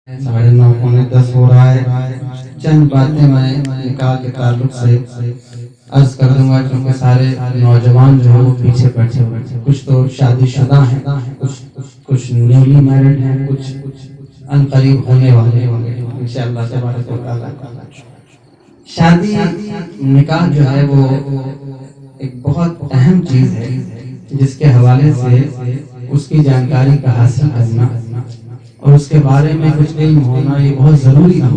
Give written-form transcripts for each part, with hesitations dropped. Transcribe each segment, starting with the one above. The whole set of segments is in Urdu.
9:45 ہو رہا ہے. چند باتیں میں نکاح کے تعلق سے عرض کر دوں گا، کیونکہ سارے نوجوان جو ہیں وہ پیچھے بیٹھے ہوئے ہیں. کچھ تو شادی شدہ ہیں، کچھ نیولی میرڈ ہیں، کچھ ان قریب ہونے والے ہوں گے انشاءاللہ تبارک و تعالیٰ. شادی نکاح جو ہے وہ ایک بہت اہم چیز ہے، جس کے حوالے سے اس کی جانکاری کا حاصل کرنا اور اس کے بارے میں کچھ علم ہونا یہ بہت ضروری ہے.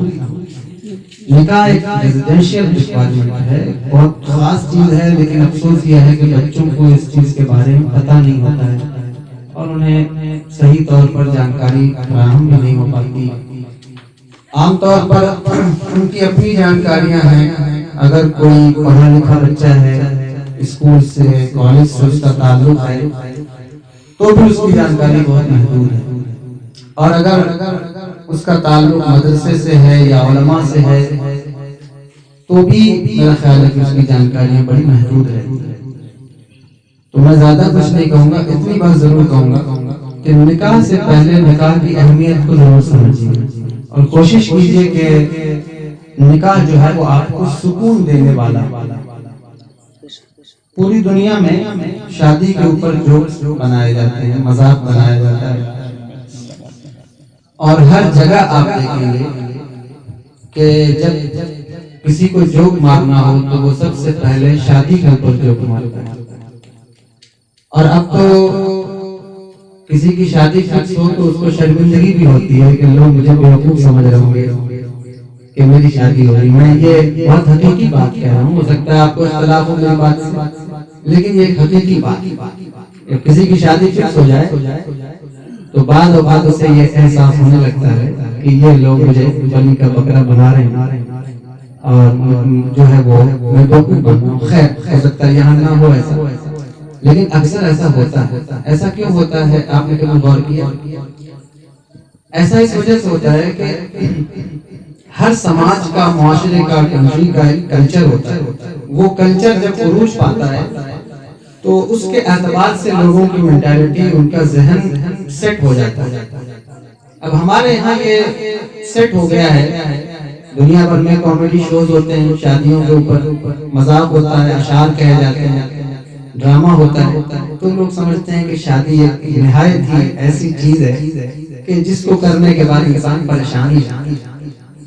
نکاح ایک ریزیڈینشیل ریکوائرمنٹ ہے، بہت خاص چیز ہے، لیکن افسوس یہ ہے کہ بچوں کو اس چیز کے بارے میں پتہ نہیں ہوتا ہے اور انہیں صحیح طور پر جانکاری فراہم بھی نہیں ہو پاتی. عام طور پر ان کی اپنی جانکاریاں ہیں. اگر کوئی پڑھا لکھا بچہ ہے، اسکول سے کالج سے اس کا تعلق ہے، تو بھی اس کی جانکاری بہت محدود ہے. اور اگر اس کا تعلق مدرسے سے ہے یا علماء سے ہے تو بھی میرا خیال ہے کہ اس کی جانکاریاں بڑی محدود ہے. تو میں زیادہ کچھ نہیں کہوں گا، اتنی بات ضرور کہوں گا کہ نکاح سے پہلے نکاح کی اہمیت کو ضرور سمجھیے اور کوشش کیجیے کہ نکاح جو ہے وہ آپ کو سکون دینے والا. پوری دنیا میں شادی کے اوپر جوکس بنائے جاتے ہیں، مذاق بنایا جاتا ہے، اور ہر جگہ آپ دیکھیں گے کہ جب کسی کو جوک مارنا ہو تو وہ سب سے پہلے شادی کے اوپر جوک مارتا ہے. اور اب تو کسی کی شادی فکس ہو تو اس کو شرمندگی بھی ہوتی ہے کہ لوگ مجھے بیوقوف سمجھ رہے ہوں گے کہ میری شادی ہو رہی. میں یہ بہت حقیقی بات کہہ رہا ہوں، ہو سکتا ہے آپ کو اختلاف ہو میری بات سے، لیکن یہ ایک حقیقی بات. جب کسی کی شادی فکس ہو جائے تو بعض اوقات اسے یہ احساس ہونے لگتا ہے کہ یہ لوگ مجھے بلی کا بکرا بنا رہے ہیں اور جو ہے وہ میں بیوقوف بنوں. خیر ہو سکتا ہے یہاں نہ ہو ایسا، لیکن اکثر ایسا ہوتا ہے. ایسا کیوں ہوتا ہے آپ نے کبھی غور کیا؟ ایسا اس وجہ سے ہوتا ہے کہ ہر سماج کا، معاشرے کا، کنٹری کا ایک کلچر ہوتا ہے. وہ کلچر جب عروج پاتا ہے تو اس کے اعتبار سے لوگوں کی مینٹالٹی، ان کا ذہن سیٹ ہو جاتا ہے. اب ہمارے یہاں یہ سیٹ ہو گیا ہے، دنیا بھر میں کامیڈی شوز ہوتے ہیں، شادیوں کے اوپر مذاق ہوتا ہے، اشعار کہے جاتے ہیں، ڈرامہ ہوتا ہے، تو لوگ سمجھتے ہیں کہ شادی ایک نہایت ہی ایسی چیز ہے کہ جس کو کرنے کے بعد انسان پریشانی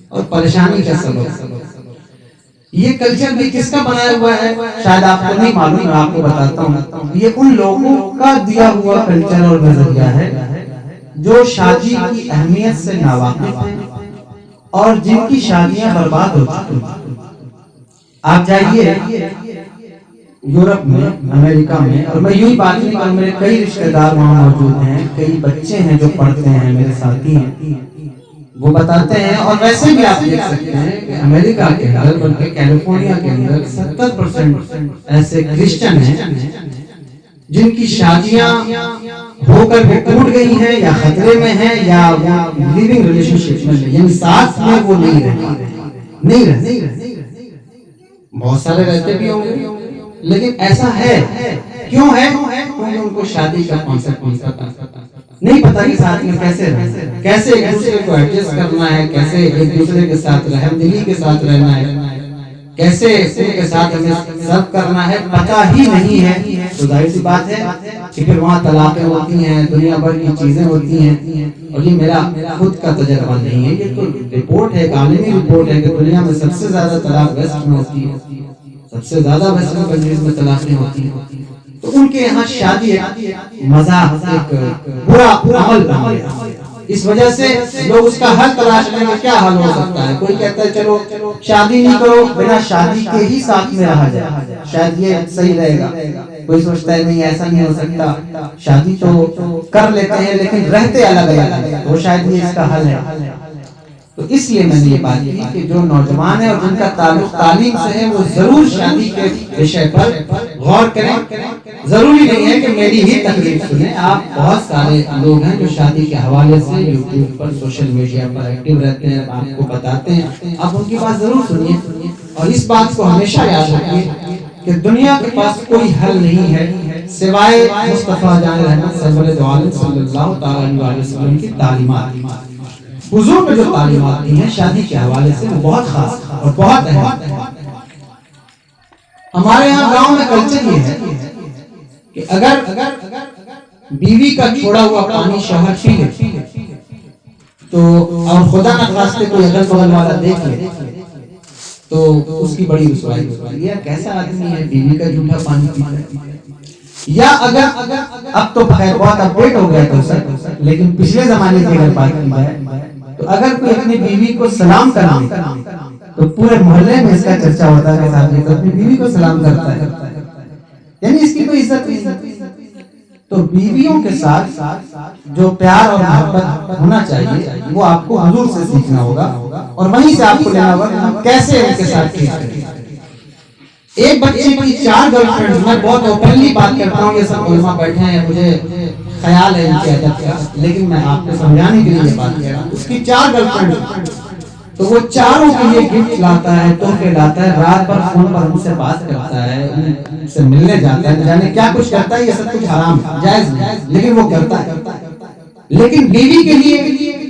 اور پریشانی کا سبب. یہ کلچر بھی کس کا بنایا ہوا ہے شاید آپ کو نہیں معلوم، میں آپ کو بتاتا ہوں. یہ ان لوگوں کا دیا ہوا کلچر اور نظریہ ہے جو شادی کی اہمیت سے ناواقف ہیں اور جن کی شادیاں برباد ہو چکی ہیں. آپ جائیے یورپ میں، امریکہ میں، اور میں یوں ہی بات نہیں کروں، میرے کئی رشتہ دار وہاں موجود ہیں، کئی بچے ہیں جو پڑھتے ہیں، میرے ساتھی ہیں، وہ بتاتے ہیں. اور ویسے بھی آپ دیکھ سکتے ہیں کہ امریکہ کے اندر، بلکہ کیلیفورنیا کے اندر 70% ایسے کرسچن ہیں جن کی شادیاں ہو کر بھی ٹوٹ گئی ہیں یا خطرے میں ہیں یا وہ لیونگ ریلیشن شپ میں، یعنی ساتھ میں وہ نہیں رہتے. بہت سارے رہتے بھی ہوں گے، لیکن ایسا ہے. کیوں ہے؟ کیونکہ ان کو شادی کا کانسیپٹ نہیں پتا کہ ساتھ میں کیسے رہنا، کیسے ایک دوسرے کو ایڈجسٹ کرنا ہے، کیسے ایک دوسرے کے ساتھ رحم دلی کے ساتھ رہنا ہے، کیسے ان کے ساتھ ہمیں سرو کرنا ہے، پتہ ہی نہیں ہے. تو ظاہر سی بات ہے کہ پھر وہاں طلاقیں ہوتی ہیں، دنیا بھر کی چیزیں ہوتی ہیں. اور یہ میرا خود کا تجربہ نہیں ہے، یہ تو رپورٹ ہے، ایک عالمی رپورٹ ہے کہ دنیا میں سب سے زیادہ طلاق ویسٹ میں ہوتی ہے، سب سے زیادہ ویسٹرن کنٹریز میں طلاقیں ہوتی ہیں. تو ان کے یہاں شادی ایک مزاح، ایک برا عمل بن گیا. اس وجہ سے لوگ اس کا حل تلاش لیں گے. کیا حل ہو سکتا ہے؟ کوئی کہتا ہے چلو شادی نہیں کرو، بنا شادی کے ہی ساتھ میں رہا جائے، شاید یہ صحیح رہے گا. کوئی سوچتا ہے نہیں ایسا نہیں ہو سکتا، شادی تو کر لیتے ہیں لیکن رہتے الگ الگ ہیں، تو شاید یہ اس کا حل ہے. تو اس لیے میں نے یہ بات کی کہ جو نوجوان ہیں اور جن کا تعلق تعلیم سے ہے وہ ضرور شادی کے وشے پر غور کریں. ضروری نہیں ہے کہ میری ہی تقریر سنیں، آپ بہت سارے لوگ ہیں جو شادی کے حوالے سے یوٹیوب پر، سوشل میڈیا پر ایکٹیو رہتے ہیں، آپ کو بتاتے ہیں، آپ ان کی بات ضرور سنیے. اور اس بات کو ہمیشہ یاد رکھیے کہ دنیا کے پاس کوئی حل نہیں ہے سوائے مصطفیٰ جان رحمت سرور دو عالم صلی اللہ تعالی علیہ وسلم کی تعلیمات. حضور نے جو تعلیمات دی ہیں شادی کے حوالے سے وہ بہت خاص اور بہت اہم. ہمارے یہاں گاؤں میں کلچر یہ ہے کہ اگر بیوی کا چھوڑا ہوا پانی شوہر پی لے تو اور خدا نہ خواستہ کوئی اگل بغل والا دیکھ لے تو اس کی بڑی رسوائی ہوتی ہے. کیسا آدمی ہے بیوی کا جھوٹا پانی پیتا ہے. یا اگر اب تو خیر بہت اپڈیٹ ہو گیا تو سر, لیکن پچھلے زمانے کی اگر بات کی جائے تو اگر کوئی اپنی بیوی کو سلام کرے تو پورے محلے میں اس کا چرچا ہوتا ہے کہ صاحب یہ تو اپنی بیوی کو سلام کرتا ہے, یعنی اس کی کوئی عزت نہیں. تو بیویوں کے ساتھ جو پیار اور محبت ہونا چاہیے وہ آپ کو حضور سے سیکھنا ہوگا اور وہیں سے آپ کو لینا ہوگا کہ ہم کیسے ان کے ساتھ ٹریٹ کریں. ایک بچے کی 4 گرل فرینڈ, میں بہت اوپنلی بات کرتا ہوں, یہ سب علماء بیٹھے ہیں, مجھے خیال ہے ان کے ادب کا, لیکن میں آپ کو سمجھانے کے لیے بات کر رہا ہوں. اس کی 4 گرل فرینڈ, تو وہ چاروں کے لیے گفٹ لاتا ہے, تحفے لاتا ہے, رات بھر فون پر ان سے بات کرتا ہے, ان سے ملنے جاتا ہے, جانے کیا کچھ کرتا ہے. یہ سب کچھ حرام جائز نہیں, لیکن وہ کرتا ہے. لیکن بیوی کے لیے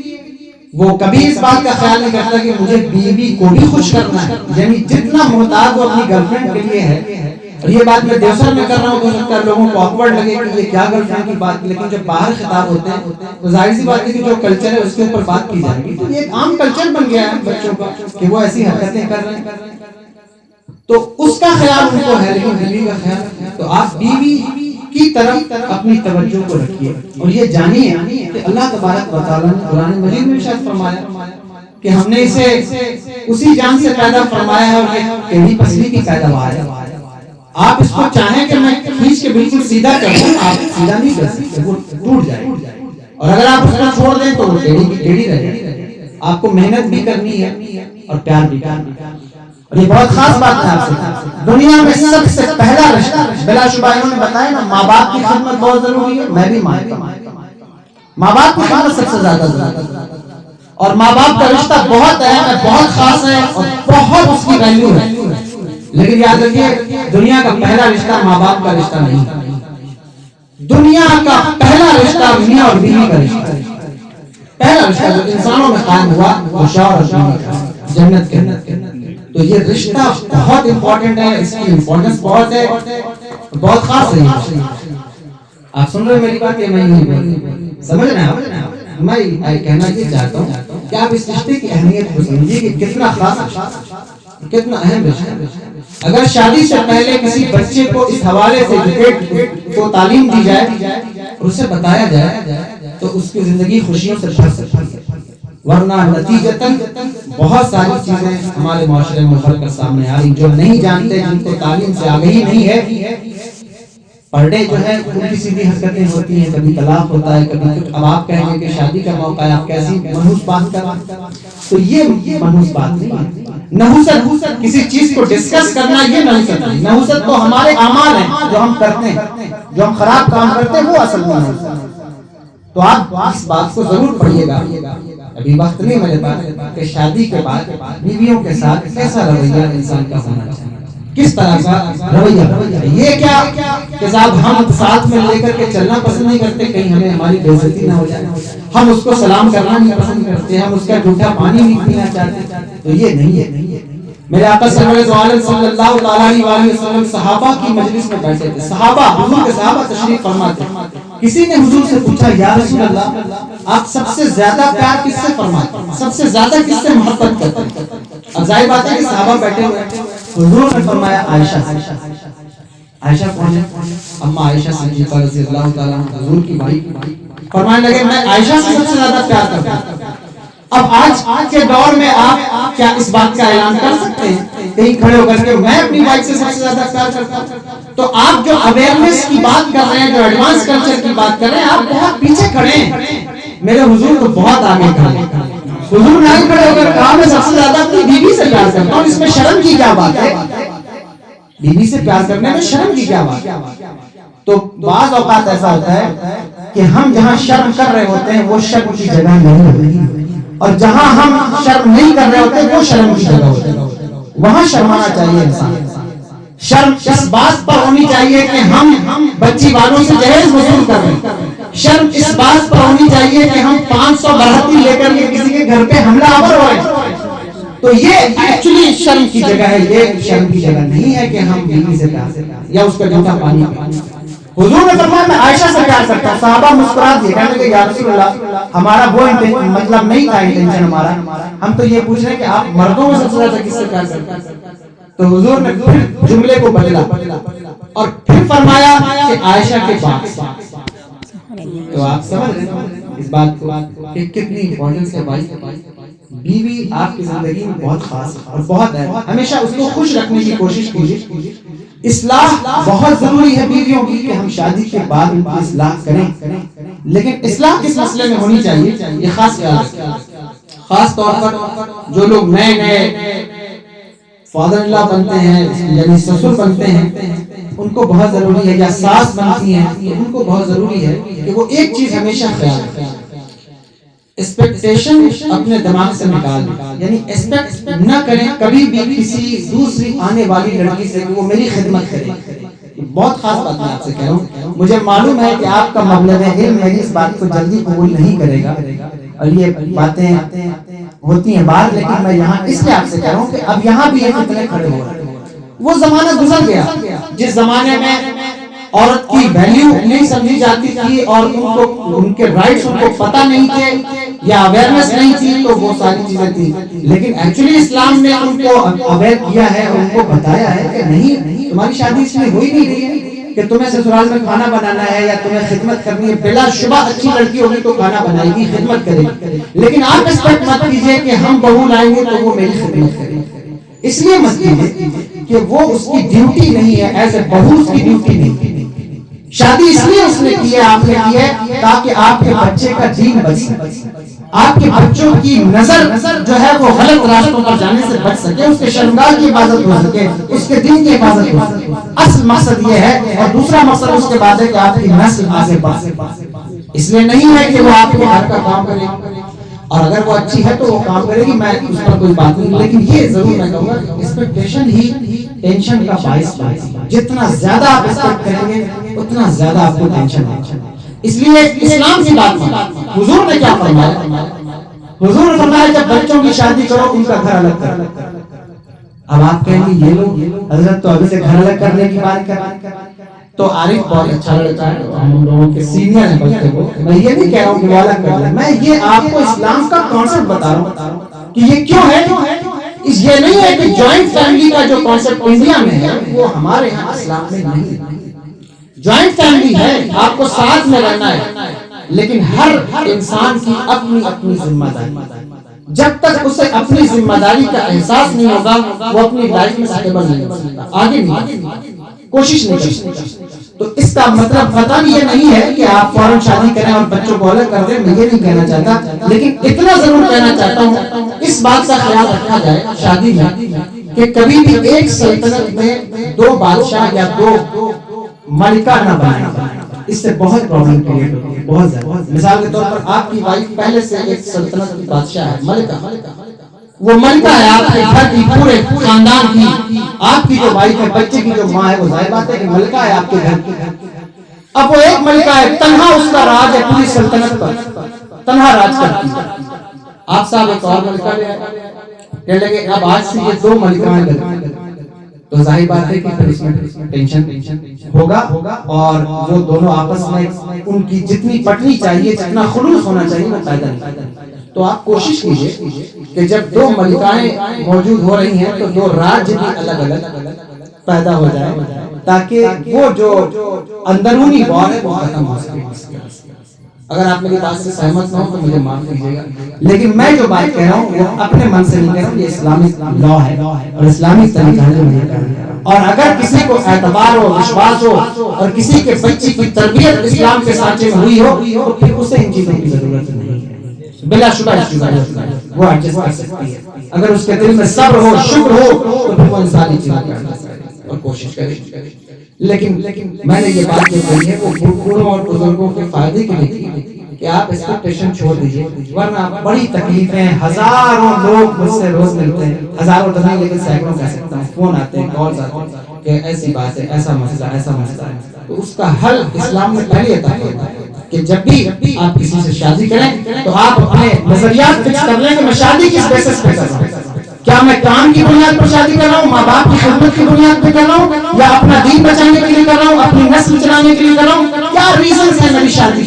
وہ کبھی اس بات کا خیال نہیں کرتا کہ مجھے بیوی کو بھی خوش کرنا ہے. یعنی جتنا محتاج وہ اپنی گرل فرینڈ کے لیے ہے, اور یہ بات میں دیوسر میں کر رہا ہوں, ہو سکتا ہے لوگوں کو آکورڈ لگے کہ یہ کیا گرل فرینڈ کی بات کی, لیکن جب باہر خطاب ہوتے ہیں تو ظاہر سی بات ہے کہ جو کلچر ہے اس کے اوپر بات کی جائے گی. تو یہ ایک عام کلچر بن گیا ہے بچوں کا کہ وہ ایسی حرکتیں کر رہے ہیں, تو اس کا خیال ان کو ہے, لیکن بیوی کا خیال. تو آپ بیوی کی طرف اپنی توجہ کو رکھیے اور یہ جانیے کہ اللہ تبارک و تعالیٰ نے قرآن مجید میں ارشاد فرمایا کہ ہم نے اسے اسی جان سے پیدا فرمایا ہے اور یہ ٹیڑھی پسلی کی پیداوار ہے. آپ اس کو چاہیں کہ میں کھینچ کے بالکل سیدھا کر دوں, آپ سیدھا نہیں کر سکتے, وہ ٹوٹ جائے. اور اگر آپ اس کو چھوڑ دیں تو وہ ٹیڑھی کی ٹیڑھی رہے. آپ کو محنت بھی کرنی ہے اور پیار بھی کرنا ہے. اور یہ بہت خاص بات ہے آپ سے, دنیا میں سب سے پہلا رشتہ بلا شبہ انہوں نے بتایا نا, ماں باپ کی خدمت بہت ضروری ہے. میں بھی مانتا ہوں ماں باپ کی خدمت سب سے زیادہ ضروری ہے, اور ماں باپ کا رشتہ بہت اہم ہے, بہت خاص ہے اور بہت اس کی ویلیو ہے. لیکن یاد رکھیے دنیا کا پہلا رشتہ ماں باپ کا رشتہ نہیں. دنیا کا پہلا رشتہ میاں اور بیوی کا رشتہ ہے. پہلا رشتہ جو انسانوں میں قائم ہوا وہ شوہر اور بیوی کا, جنت کے اندر. تو یہ رشتہ بہت امپورٹنٹ ہے, اس کی امپورٹنس بہت ہے, بہت خاص ہے. آپ سن رہے میری بات, میں نہیں سمجھ رہے ہیں. میں کہنا یہ چاہتا ہوں کہ آپ اس رشتے کی اہمیت کو سمجھیے کہ کتنا خاص, کتنا اہم رشتہ ہے. اگر شادی سے پہلے کسی بچے کو اس حوالے سے کو تعلیم دی جائے اور اسے بتایا جائے تو اس کی زندگی خوشیوں سے بھر سکتی ہے. ورنہ نتیجتاً بہت ساری چیزیں ہمارے معاشرے میں ابھر کر سامنے آ رہی جو نہیں جانتے, جن کو تعلیم سے آگہی نہیں ہے. پر ڈے جو ہے ان کی سیدھی حرکتیں ہوتی ہیں, کبھی طلاق ہوتا ہے, کبھی کچھ. اب آپ کہیں گے کہ شادی کا موقع ہے, آپ کیسی منحوس بات کر رہے ہیں, تو یہ منحوس بات نہیں ہے. نحوست کسی چیز کو ڈسکس کرنا یہ نحوست نہیں. نحوست تو ہمارے اعمال ہیں جو ہم کرتے ہیں, جو ہم خراب کام کرتے ہیں, وہ اصل میں نحوست ہے. تو آپ اس بات کو ضرور پڑھیے گا. ابھی وقت نہیں میرے پاس کہ شادی کے بعد بیویوں کے ساتھ کیسا رویہ انسان کا ہونا چاہیے, کس طرح کا رویہ. یہ کیا کہ صاحب ہم ساتھ میں لے کر کے چلنا پسند نہیں کرتے, کہیں ہمیں ہماری بے عزتی نہ ہو جائے. ہم اس کو سلام کرنا نہیں پسند کرتے, ہم اس کا جھوٹا پانی نہیں پینا چاہتے. تو یہ نہیں ہے. میرے آقا صلی اللہ علیہ وسلم صحابہ کی مجلس میں بیٹھے تھے. صحابہ, حضور کے صحابہ تشریف فرما تھے. کسی نے حضور سے پوچھا, یا رسول اللہ آپ سب سے زیادہ پیار کس سے فرماتے ہیں, سب سے زیادہ کس سے محبت کرتے ہیں؟ اب ظاہر بات ہے کہ صحابہ بیٹھے ہوئے, حضور نے فرمایا عائشہ. عائشہ کون ہے؟ اما عائشہ صدیقہ رضی اللہ تعالیٰ عنہ, حضور کی بھائی. فرمانے لگے میں عائشہ سے سب سے زیادہ پیار کرتا ہوں. اب آج کے دور میں آپ کیا اس بات کا اعلان کر سکتے ہیں کہیں کھڑے ہو کر کے میں اپنی وائف سے سب سے زیادہ پیار کرتا ہوں؟ تو آپ جو اویئرنیس کی بات کر رہے ہیں, جو ایڈوانس کلچر کی بات کر رہے ہیں, آپ بہت پیچھے کھڑے ہیں. میرے حضور تو بہت آگے کھڑے ہیں. حضور نے آگے کھڑے ہو کر کہا میں سب سے زیادہ اپنی بیوی سے پیار کرتا ہوں. اس میں شرم کی کیا بات ہے؟ بیوی سے پیار کرنے میں شرم کی کیا بات ہے؟ تو بعض اوقات ایسا ہوتا ہے کہ ہم جہاں شرم کر رہے ہوتے ہیں وہ شرم کی جگہ نہیں ہوتی, اور جہاں ہم شرم نہیں کر رہے ہوتے وہ شرم کی جگہ ہوتی ہے. وہاں شرمانا چاہیے انسان. شرم اس بات پر ہونی چاہیے کہ ہم بچی والوں سے جہیز وصول کر رہے ہیں, شرم اس بات پر ہونی چاہیے کہ ہم 500 برہتی لے کر کے کسی کے گھر پہ حملہ آور ہو رہے ہیں، تو یہ ایکچولی شرم کی جگہ ہے، یہ شرم کی جگہ نہیں ہے کہ ہم بیوی سے پیار یا اس کا جوتا پانی پئیں۔ حضور نے فرمایا میں عائشہ سے پیار کرتا ہوں، صحابہ مسکرا دیے، کہنے لگے یا رسول اللہ ہمارا وہ مطلب نہیں تھا انٹینشن ہمارا، ہم تو یہ پوچھ رہے ہیں کہ آپ مردوں میں سب سے زیادہ کس سے پیار کرتے ہیں؟ تو حضور نے پھر جملے کو بدلا اور پھر فرمایا کہ عائشہ کے پاس۔ تو آپ سمجھ رہے ہیں اس بات کو کہ کتنی امپورٹنس ہے بھائی، بیوی آپ کی زندگی میں بہت خاص اور بہت ہے، ہمیشہ اس کو خوش رکھنے کی کوشش کیجیے۔ اصلاح بہت ضروری ہے بیویوں کی کہ ہم شادی کے بعد ان کی اصلاح کریں، لیکن اصلاح کس مسئلے میں ہونی چاہیے یہ خاص خیال رکھیں۔ خاص طور پر جو لوگ نئے فادر اللہ بنتے ہیں یعنی سسر بنتے ہیں، ان کو بہت ضروری ہے، یا ساس بنتی ہیں تو ان کو بہت ضروری ہے کہ وہ ایک چیز ہمیشہ خیال رکھیں، ایکسپیکٹیشن اپنے دماغ سے نکال دیں، یعنی ایکسپیکٹ نہ کریں کبھی بھی کسی دوسری آنے والی لڑکی سے کہ وہ میری خدمت کرے۔ بہت خاص بات میں آپ سے کہہ رہا ہوں، مجھے معلوم ہے کہ آپ کا مبلغ علم میری اس بات کو جلدی قبول نہیں کرے گا اور یہ باتیں ہوتی ہیں باہر، لیکن میں یہاں اس لیے آپ سے کہہ رہا ہوں کہ اب یہاں بھی یہ فتنے کھڑے ہو رہے ہیں۔ وہ زمانہ گزر گیا جس زمانے میں عورت کی ویلیو نہیں سمجھی جاتی تھی اور ان کے رائٹس ان کو پتہ نہیں تھے یا اویئرنیس نہیں تھی، تو وہ ساری چیزیں تھی، لیکن ایکچولی اسلام نے ان کو اویئر کیا ہے اور ان کو بتایا ہے کہ نہیں، تمہاری شادی اس میں ہوئی نہیں رہی ہے کہ تمہیں سسرال میں کھانا بنانا ہے یا تمہیں خدمت کرنی ہے، بلا شبہ اچھی لڑکی ہوگی تو کھانا بنائے گی، خدمت کرے گی، لیکن آپ ایکسپیکٹ مت کیجئے کہ ہم بہو لائیں گے تو وہ میری خدمت کرے گی، اس لیے مت کیجئے کہ وہ اس کی ڈیوٹی نہیں ہے، ایز اے بہو اس کی ڈیوٹی نہیں۔ شادی اس لیے اس نے کی ہے، آپ نے کی ہے تاکہ آپ کے بچے کا دین بچ سکے، آپ کے بچوں کی نظر جو ہے وہ غلط راستوں پر جانے سے بچ سکے، اس کے شرمگاہ کی حفاظت ہو سکے، اس کے دین کی حفاظت ہو سکے، اصل مقصد یہ ہے۔ اور دوسرا مقصد اس کے بعد ہے کہ آپ کی نسل آگے بڑھے، اس لیے نہیں ہے کہ وہ آپ کے گھر کا کام کرے، اور اگر وہ اچھی ہے تو وہ کام کرے گی، میں اس پر کوئی بات نہیں، لیکن یہ ضرور میں کہوں گا کہ ایکسپیکٹیشن ہی ٹینشن کا باعث بنتی ہے، جتنا زیادہ آپ ایکسپیکٹ کریں گے اتنا زیادہ آپ کو ٹینشن ہے۔ اس لیے اسلام کی بات میں حضور نے کیا فرمایا؟ حضور نے فرمایا جب بچوں کی شادی کرو ان کا گھر الگ کرو۔ اب آپ کہیں گے یہ لوگ حضرت تو ابھی سے گھر الگ کرنے کی بات کر رہے ہیں، تو عارف بہت اچھا لڑکا ہے، ہم لوگوں کے سینئر ہیں بچے کو، میں یہ نہیں کہہ رہا ہوں کہ وہ الگ کر لیں، میں یہ آپ کو اسلام کا کانسیپٹ بتا رہا ہوں کہ یہ کیوں ہے۔ یہ نہیں ہے کہ جوائنٹ فیملی کا جو کانسیپٹ انڈیا میں ہے وہ ہمارے یہاں اسلام میں نہیں ہے۔ جوائنٹ فیملی ہے، آپ کو ساتھ میں رہنا ہے، لیکن ہر انسان کی اپنی اپنی ذمہ داری، جب تک اسے اپنی ذمہ داری کا احساس نہیں ہوگا وہ اپنی لائف میں سٹیبل نہیں ہو سکتا، آگے نہیں کوشش نہیں کر سکتا۔ تو اس کا مطلب مطلب یہ نہیں ہے کہ آپ فوراً شادی کریں اور بچوں کو الگ کر دیں، میں یہ نہیں کہنا چاہتا، لیکن اتنا ضرور کہنا چاہتا ہوں اس بات کا خیال رکھا جائے شادی میں کہ کبھی بھی ایک سلطنت میں دو بادشاہ یا دو ملکہ نہ بنائیں، اس سے بہت پرابلم کریٹ ہوتی ہے، بہت زیادہ۔ مثال کے طور پر آپ کی وائف پہلے سے ایک سلطنت کی بادشاہ ہے، ملکہ، وہ ملکہ ہے آپ کے گھر کی، پورے خاندان کی، آپ کی جو وائف ہے، بچے کی جو ماں ہے، وہ ظاہر بات ہے کہ ملکہ ہے آپ کے گھر کی۔ اب وہ ایک ملکہ ہے، تنہا اس کا راج ہے پوری سلطنت پر، تنہا راج کرتی ہے۔ آپ صاحب ایک اور ملکہ لے آئے، کہنے لگے اب آج سے یہ دو ملکائیں لگیں، تو ظاہر بات ہے کہ پھر اس میں ٹینشن ہوگا اور وہ دونوں آپس میں ان کی جتنی پٹنی چاہیے، جتنا خلوص ہونا چاہیے وہ پیدا نہیں۔ تو آپ کوشش کیجئے کہ جب دو ملکائیں موجود ہو رہی ہیں تو دو راج بھی الگ الگ پیدا ہو جائے، تاکہ وہ جو اندرونی وار ہے وہ ختم ہو سکے۔ اگر آپ میری بات سے سہمت نہ ہو تو مجھے معاف کیجیے گا، لیکن میں جو بات کہہ رہا ہوں وہ اپنے من سے نہیں کہہ رہا ہوں، یہ اسلامک لا ہے اور اسلامک طریقہ ہے جو مجھے کہہ رہا ہوں۔ اور اگر کسی کو اعتبار ہو، وشواس ہو اور کسی کے بچی کی تربیت اسلام کے سانچے میں ہوئی ہو تو پھر اسے ان چیزوں کی ضرورت نہیں ہے، بلا شبہ اس کی ضرورت ہے، وہ ایڈجسٹ کر سکتی ہے۔ اگر اس کے دل میں صبر ہو، شکر ہو تو پھر وہ انسانی چیزیں کرے اور کوشش کرے۔ لیکن میں نے یہ بات جو کہی ہے وہ بوڑھوں اور بزرگوں کے فائدے کے لیے کی کہ آپ ایکسپیکٹیشن چھوڑ دیجئے، ورنہ بڑی تکلیفیں، ہزاروں لوگ مجھ سے روز ملتے ہیں، ہزاروں تو نہیں لیکن سینکڑوں کہہ سکتا ہوں، فون آتے ہیں، کالز آتے ہیں کہ ایسی بات ہے، ایسا مسئلہ ہے، تو اس کا حل اسلام میں پہلے عطا فرمایا ہے۔ کہ جب بھی آپ کسی سے شادی کریں تو آپ اپنے نظریات فکس کر لیں کہ میں شادی کس بیسس پہ کر رہا ہوں. کیا میں کام کی بنیاد پر شادی کر رہا ہوں, ماں باپ کی خدمت کی بنیاد پہ کر رہا ہوں, یا اپنا دین بچانے کے لیے کر رہا ہوں, اپنی نسل چلانے کے لیے کر رہا ہوں, کیا ریزنز ہیں میری شادی,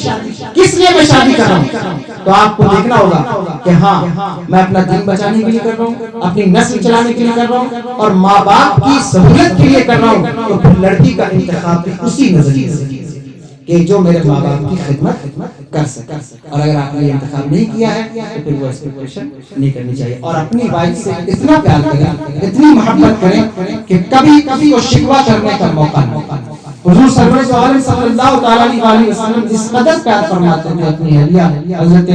کس لیے میں شادی کر رہا ہوں. تو آپ کو دیکھنا ہوگا کہ ہاں میں اپنا دین بچانے کے لیے کر رہا ہوں, اپنی نسل چلانے کے لیے کر رہا ہوں, اور ماں باپ کی سہولت کے لیے کر رہا ہوں. تو پھر لڑکی کا انتخاب بھی اسی نظریے سے کہ جو میرے ماں باپ کی خدمت کر سکے. اور اگر آپ نے یہ انتخاب نہیں کیا ہے تو پھر وہ ایکسپیکٹیشن نہیں کرنی چاہیے. اور اپنی وائف سے اتنا پیار کریں, اتنی محبت کریں کہ کبھی وہ شکوہ کرنے کا موقع نہ. حضور صلی اللہ علیہ وسلم جس قدر پیار فرماتے تھے اپنی اہلیہ حضرت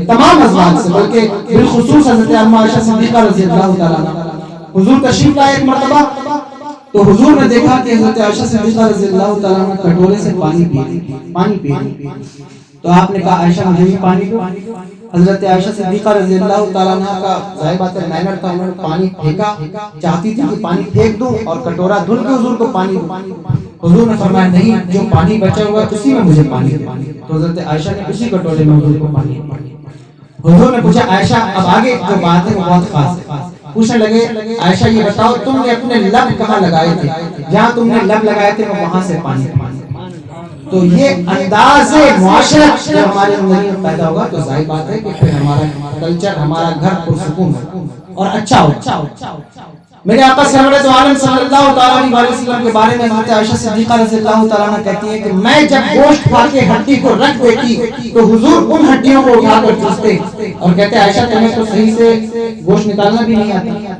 تمام ازواج سے, بلکہ بالخصوص حضرت اما عائشہ صدیقہ رضی اللہ تعالیٰ عنہا. حضور تشریف لائے ایک مرتبہ تو حضور نے دیکھا کہ حضرت عائشہ صدیقہ رضی اللہ تعالیٰ عنہ کٹورے سے پانی پی رہی. تو آپ نے کہا عائشہ مجھے بھی پانی دو. حضرت عائشہ صدیقہ رضی اللہ تعالیٰ عنہ کا ظاہر بات ہے مینر تھا, انہوں نے پانی پھینکا, چاہتی تھی کہ پانی پھینک دوں اور کٹورا دھل کے حضور کو پانی دوں. حضور نے فرمایا نہیں, جو پانی بچا ہوا اسی میں مجھے پانی دے. تو حضرت عائشہ نے اسی کٹورے میں حضور کو پانی دیا. حضور نے پوچھا عائشہ اب آگے جو بات ہے وہ بہت خاص ہے. پوچھنے لگے عائشہ یہ بتاؤ تم نے اپنے لب کہاں لگائے تھے, جہاں تم نے لب لگائے تھے وہ وہاں سے پانی. تو یہ انداز معاشرت جو ہمارے اندر پیدا ہوگا تو ظاہر بات ہے کہ پھر ہمارا کلچر, ہمارا گھر پرسکون اور اچھا ہوگا. میرے آقا سرورت عالم صلی اللہ تعالی علیہ وسلم کے بارے میں حضرت عائشہ صدیقہ رضی اللہ تعالیٰ عنہ کہتی ہے کہ میں جب گوشت کھا کے ہڈی کو رکھ دیتی تو حضور ان ہڈیوں کو اٹھا کر چوستے اور کہتے عائشہ تمہیں تو صحیح سے گوشت نکالنا بھی نہیں آتا.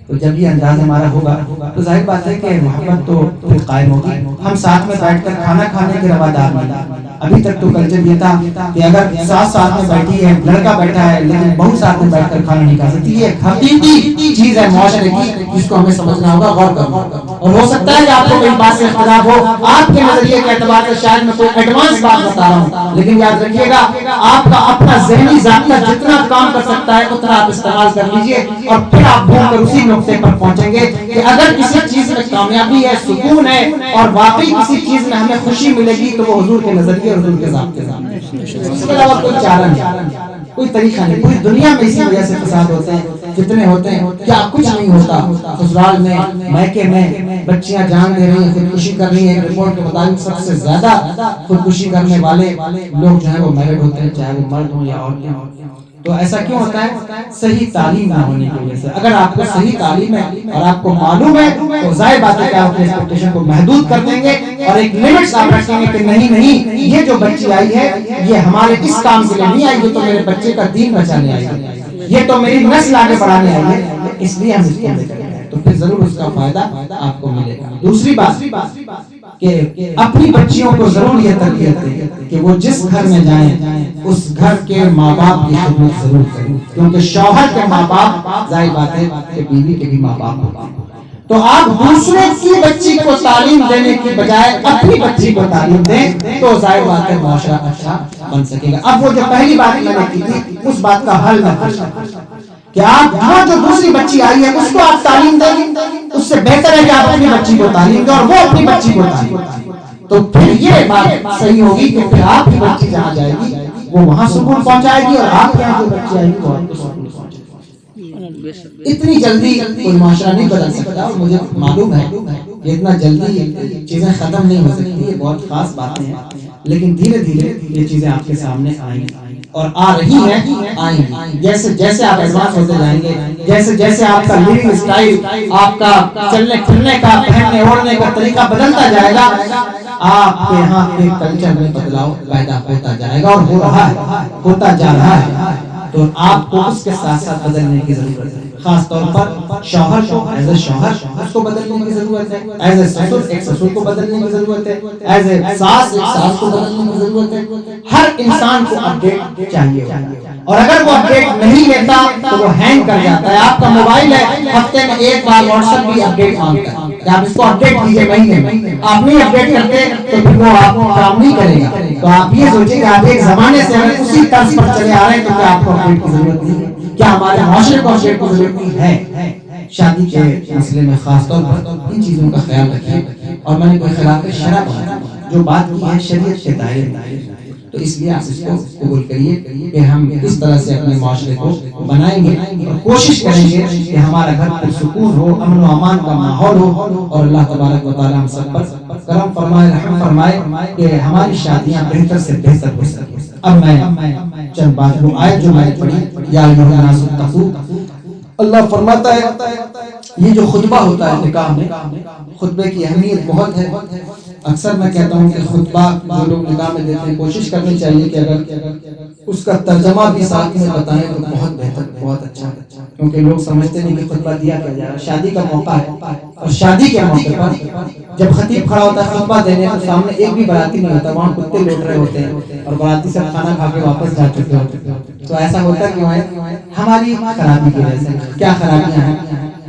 تو جب یہ انداز ہمارا ہوگا تو ظاہر بات ہے کہ محبت تو پھر قائم ہوگی. ہم ساتھ میں بیٹھ کر کھانا کھانے کے روادار نہیں. ابھی تک تو کلچر یہ تھا کہ اگر ساتھ میں بیٹھی ہے, لڑکا بیٹھا ہے لیکن بہو ساتھ میں بیٹھ کر کھانا نہیں کھا سکتی. یہ حقیقی چیز ہے معاشرے کی جس کو ہمیں سمجھنا ہوگا, غور کرنا ہوگا. اور ہو سکتا ہے کہ آپ کو کئی بات سے اختلاف ہو, آپ کے نظریے کے اعتبار سے شاید میں کوئی ایڈوانس بات بتا رہا ہوں, لیکن یاد رکھیے گا آپ کا اپنا ذہنی ضابطہ جتنا کام کر سکتا ہے اتنا آپ استعمال کر لیجئے اور پھر آپ گھوم کر اسی نقطے پر پہنچیں گے کہ اگر کسی چیز میں کامیابی ہے, سکون ہے اور واقعی کسی چیز میں ہمیں خوشی ملے گی تو وہ حضور کے نظریے اور حضور کے ضابطے ہیں. اس کے علاوہ کوئی چارہ نہیں, کوئی طریقہ نہیں. پوری دنیا میں اسی وجہ سے فساد ہوتے ہیں جتنے ہوتے ہیں. کیا کچھ نہیں ہوتا سسرال میں, میکے میں بچیاں جان دے رہی ہیں, خودکشی کر رہی ہیں. رپورٹ کے مطابق سب سے زیادہ خودکشی کرنے والے لوگ جو ہیں وہ میرڈ ہوتے ہیں, چاہے وہ مرد ہوں یا عورتیں ہوں. تو ایسا کیوں ہوتا ہے؟ صحیح تعلیم نہ ہونے کی وجہ سے. اگر آپ کو صحیح تعلیم ہے اور آپ کو معلوم ہے تو ظاہر بات ہے کہ آپ اپنے ایکسپیکٹیشن کو محدود کر دیں گے اور ایک لمٹس آپ رکھیں گے کہ نہیں یہ جو بچی آئی ہے یہ ہمارے اس کام کے لیے نہیں آئی, یہ تو میرے بچے کا دین بچانے آئی ہے, یہ تو میری نسل آگے بڑھانے آئی ہے, اس لیے ہم اس کو لے کر آئے. تو پھر ضرور اس کا فائدہ آپ کو ملے گا. دوسری بات کہ اپنی بچیوں کو ضرور یہ تربیت دیں کہ وہ جس گھر میں جائیں اس گھر کے ماں باپ کی خدمت ضرور کریں, کیونکہ شوہر کے ماں باپ ظاہر بات ہے کہ بیوی کے بھی ماں باپ ہوتے ہیں. تو آپ دوسرے کی بچی کو تعلیم دینے کی بجائے اپنی بچی کو تعلیم دیں تو ظاہر بات ہے معاشرہ اچھا بن سکے گا. اب وہ جو پہلی بات میں نے کی تھی اس بات کا حل نہ کہ آپ وہ جو دوسری بچی آئی ہے اس کو آپ تعلیم دیں, اس سے بہتر ہے کہ آپ اپنی بچی کو تعلیم دیں اور وہ اپنی بچی کو تعلیم دیں. تو پھر یہ بات صحیح ہوگی کہ پھر آپ کی بچی جہاں جائے گی وہ وہاں سکون پہنچائے گی اور آپ کے یہاں جو بچی آئے گی وہ آپ کو سکون پہنچائے گی. اتنی جلدی کوئی معاشرہ نہیں بدل سکتا اور مجھے معلوم ہے کہ اتنا جلدی چیزیں ختم نہیں ہو سکتی. یہ بہت خاص باتیں ہیں لیکن دھیرے دھیرے یہ چیزیں آپ کے سامنے آئیں اور آ رہی ہیں, آئیں گی. جیسے جیسے آپ ایڈوانس ہوتے جائیں گے, جیسے جیسے آپ کا لیونگ اسٹائل, آپ کا چلنے پھرنے کا, پہننے اوڑھنے کا طریقہ بدلتا جائے گا, آپ کے یہاں کے کلچر میں بدلاؤ پیدا ہوتا جائے گا اور ہو رہا ہے, ہوتا جا رہا ہے. تو آپ کو اس کے ساتھ ساتھ بدلنے کی ضرورت ہے. خاص طور پر شوہر کو ایز اے شوہر اس کو بدلنے کی ضرورت ہے, ایز اے سسر ایک سسر کو بدلنے کی ضرورت ہے, ایز اے ساس ایک ساس کو بدلنے کی ضرورت ہے. ہر انسان کو اپڈیٹ چاہیے اور اگر وہ اپڈیٹ نہیں لیتا تو وہ ہینگ کر جاتا ہے. آپ کا موبائل ہے, ہفتے میں ایک بار واٹس ایپ بھی اپڈیٹ مانگتا ہے کہ آپ اس کو اپڈیٹ کیجئے مہینے میں. آپ نہیں اپڈیٹ کرتے تو پھر وہ آپ کو کام نہیں کرے گا. تو آپ یہ سوچیں کہ آپ ایک زمانے سے اگر اسی طرز پر چلے آ رہے ہیں تو کیا آپ کو اپڈیٹ کی ضرورت نہیں ہے؟ کیا ہمارے معاشرے کو اپڈیٹ کی ضرورت نہیں ہے؟ شادی کے مسئلے میں خاص طور پر ان چیزوں کا خیال رکھیں. اور میں نے کوئی خلاف شرع جو بات کی ہے شریعت کے دائرے میں, تو اس لیے آپ اس کو قبول کریے کہ ہم اس طرح سے اپنے معاشرے کو بنائیں گے اور کوشش کریں گے کہ ہمارا گھر پرسکون ہو، امن و امان کا ماحول ہو، اور اللہ تبارک و تعالی ہم سب پر کرم فرمائے، رحم فرمائے کہ ہماری شادیاں بہتر سے بہتر ہو سکیں۔ اب میں چند بات وہ آیت جو میں نے پڑھی، یا ایھا الناس اتقوا، اللہ فرماتا ہے یہ جو خطبہ ہوتا ہے نکاح میں، خطبے کی اہمیت بہت ہے۔ اکثر میں کہتا ہوں کہ خطبہ جو لوگ نکاح میں دیتے ہیں کوشش کرنی چاہیے کہ اگر اس کا ترجمہ بھی ساتھ میں بتائیں تو بہت بہتر، بہت اچھا، کیونکہ لوگ سمجھتے نہیں کہ خطبہ دیا کیا جا رہا ہے۔ شادی کا موقع ہے اور شادی کے موقع پر جب خطیب کھڑا ہوتا ہے خطبہ دینے تو سامنے ایک بھی باراتی نہیں ہوتا، وہاں کتے لوٹ رہے ہوتے ہیں اور باراتی سب کھانا کھا کے واپس جا چکے ہوتے ہیں۔ تو ایسا ہوتا کیوں ہے؟ ہماری خرابی کی وجہ سے۔ کیا خرابیاں ہیں؟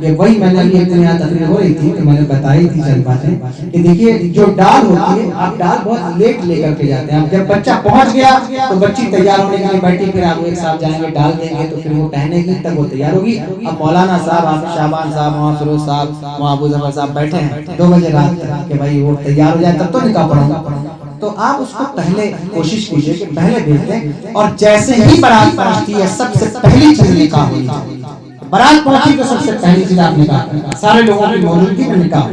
کہ وہی میں نے ابھی ایک دن یہاں تقریر ہو رہی تھی کہ میں نے بتائی تھی چند باتیں کہ دیکھیے جو ڈال ہوتی ہے، آپ ڈال بہت لیٹ لے کر کے جاتے ہیں۔ اب جب بچہ پہنچ گیا تو بچی تیار ہونے کے لیے بیٹھی، پھر آپ ایک ساتھ جائیں گے ڈال دیں گے تو پھر وہ پہنے گی تب وہ تیار ہوگی۔ اب مولانا صاحب، آپ شعبان صاحب، وہاں فیروز صاحب، وہاں ابو ظفر صاحب بیٹھے ہیں 2 بجے رات تک کہ بھائی وہ تیار ہو جائے تب تو نکاح پڑھوں گا۔ تو آپ اس کو پہلے کوشش کیجئے کہ پہلے بھیج دیں، اور جیسے ہی بارات پہنچتی ہے سب سے پہلی چیز نکاح ہونی چاہیے۔ بارات پہنچی تو سب سے پہلی چیز آپ نکاح کریں، سارے لوگوں کی موجودگی میں نکاح،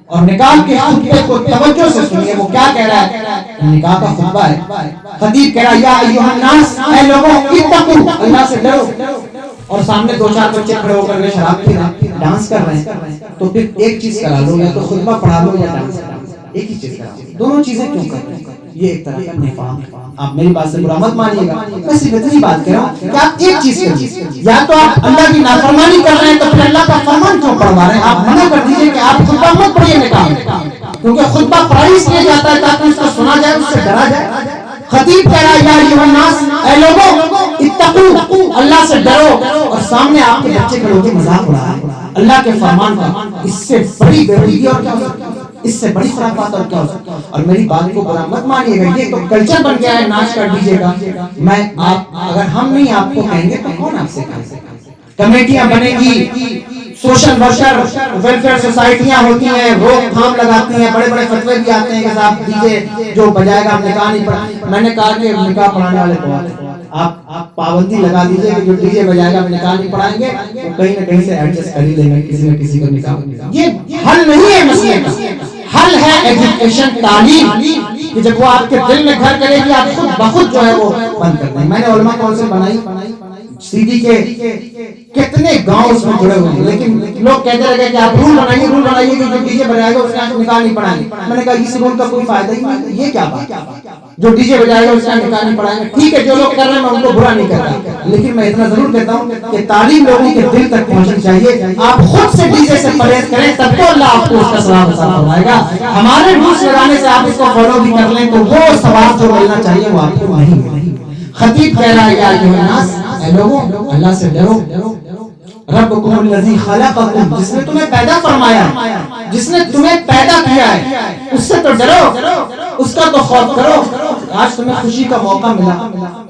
اور نکاح کے خطبے کو توجہ سے سنیے۔ وہ کیا کہہ رہا ہے؟ نکاح کا خطبہ ہے، خطیب کہہ رہا ہے یا ایھا الناس، اے لوگوں اتقوا، اللہ سے ڈرو، اور سامنے 2-4 بچے کھڑے ہو کر کے شراب پی رہے ہیں، ڈانس کر رہے ہیں، تو پھر ایک چیز کرا لو، یا تو خطبہ پڑھا لو یا ڈانس کرا لو، ایک ہی چیز کرا لو۔ دونوں چیزیں کیوں کر رہے ہیں؟ یہ ایک طرح کا نفاق ہے۔ آپ میری بات سے برا مت مانیے گا، میں صرف اتنی بات کہہ رہا ہوں کہ آپ ایک چیز کریے، یا تو آپ اللہ کی نافرمانی کر رہے ہیں تو پھر اللہ کا فرمان کیوں پڑھوا رہے ہیں؟ آپ منع کر دیجئے کہ آپ خطبہ مت پڑھیے نکاح میں، کیونکہ خطبہ پڑھا اس لیے جاتا ہے تاکہ اس کو سنا جائے، اس سے ڈرا جائے۔ خطیب کہہ رہا ہے یا ایھا الناس، اے لوگوں اتقوا، اللہ سے ڈرو، اور سامنے آپ کے بچے کھڑے ہو کے مذاق اڑا رہے ہیں اللہ کے فرمان کا۔ اس سے بڑی بے حیائی اور کیا ہو سکتی ہے؟ اس سے بڑی خرافات اور کیا ہو سکتی ہے؟ اور میری بات کو برا مت مانیے گا، یہ تو کلچر بن گیا ہے ناچ کر دیجیے گا۔ میں آپ، اگر ہم نہیں آپ کو کہیں گے تو کون آپ سے کہے گا؟ کمیٹیاں بنیں گی، سوشل ورکر، ویلفیئر سوسائٹیاں ہوتی ہیں، روک تھام لگاتی ہیں، بڑے بڑے فتوے بھی آتے ہیں کہ صاحب ڈی جے جو بجائے گا ہم نکاح نہیں پڑھا۔ میں نے کہا کہ نکاح پڑھانے والے بہت ہیں، آپ پابندی لگا دیجئے کہ جو ڈی جے بجائے گا ہم نکاح نہیں پڑھائیں گے، وہ کہیں نہ کہیں سے ایڈجسٹ کر ہی لیں گے کسی نہ کسی کو نکاح۔ یہ حل نہیں ہے مسئلے کا، حل ہے ایجوکیشن، تعلیم، کہ جب وہ آپ کے دل میں گھر کرے گی آپ خود بخود جو ہے وہ بند کر دیں۔ میں نے علماء کونسل بنائی سیدھی کے کتنے گاؤں اس میں جڑے ہوئے ہیں، لیکن لوگ کہتے رہے کہ آپ رول بنائیے کہ جو ڈی جے بجائے گا اس کا نکاح نہیں پڑھائیں گے۔ میں نے کہا اس رول کا کوئی فائدہ ہی نہیں، یہ کیا بات؟ جو ڈی جے بجائے گا اس کا نکاح نہیں پڑھائیں گے۔ ٹھیک ہے جو لوگ کر رہے ہیں میں ان کو برا نہیں کرتا، لیکن میں اتنا ضرور کہتا ہوں کہ تعلیم لوگوں کے دل تک پہنچنی چاہیے۔ آپ خود سے ڈی جے سے پرہیز کریں تب تو اللہ آپ کو اس کا ثواب عطا فرمائے گا۔ ہمارے روس لگانے سے آپ اس کو فالو بھی کر لیں تو وہ ثواب جو ملنا چاہیے وہ آپ کو نہیں ملے۔ خطیب کہہ رہا ہے یا ایھا الناس، اے لوگوں اللہ سے ڈرو، ربکم الذی خلقکم، جس نے تمہیں پیدا فرمایا ہے، جس نے تمہیں پیدا کیا ہے اس سے تو ڈرو، اس کا تو خوف کرو۔ آج تمہیں خوشی کا موقع ملا،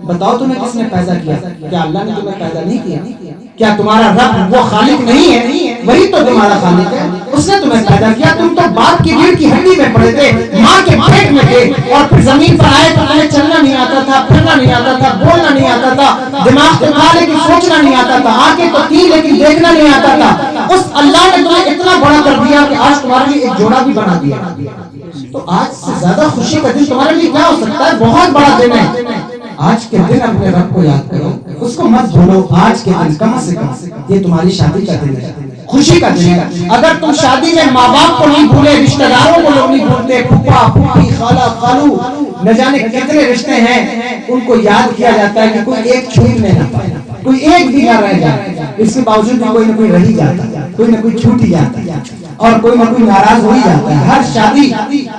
بتاؤ تمہیں کس نے پیدا کیا؟ کیا اللہ نے تمہیں پیدا نہیں کیا؟ کیا تمہارا رب وہ خالق نہیں ہے؟ وہی تو تمہارا خالق ہے، اس نے تمہیں پیدا کیا۔ تم تو باپ کی ریڑھ کی ہڈی میں پڑے تھے، ماں کے پیٹ میں تھے، اور پھر زمین پر آئے تو تمہیں چلنا نہیں آتا تھا، پھرنا نہیں آتا تھا، بولنا نہیں آتا تھا، دماغ تو تھا لیکن سوچنا نہیں آتا تھا، آنکھیں تو تھی لیکن دیکھنا نہیں آتا تھا۔ اس اللہ نے تمہیں اتنا بڑا کر دیا کہ آج تمہارے لیے ایک جوڑا بھی بنا دیا۔ تو آج سے زیادہ خوشی کا دن تمہارے لیے کیا ہو سکتا ہے؟ بہت بڑا دن ہے۔ آج کے دن اپنے رب کو یاد کرو، اس کو مت بھولو۔ آج کے دن کم سے کم یہ تمہاری شادی کا دن ہے، خوشی کا دن ہے۔ اگر تم شادی میں ماں باپ کو نہیں بھولے، رشتہ داروں کو لوگ نہیں بھولتے، پھپھا پھوپھی خالہ خالو نہ جانے کتنے رشتے ہیں، ان کو یاد کیا جاتا ہے کہ کوئی ایک چھوٹنے نہ پائے، کوئی ایک بھی نہ رہ جائے۔ اس کے باوجود بھی کوئی نہ کوئی رہ ہی جاتا ہے، کوئی نہ کوئی چھوٹ ہی جاتا ہے، اور کوئی نہ کوئی ناراض ہو ہی جاتا ہے۔ ہر شادی،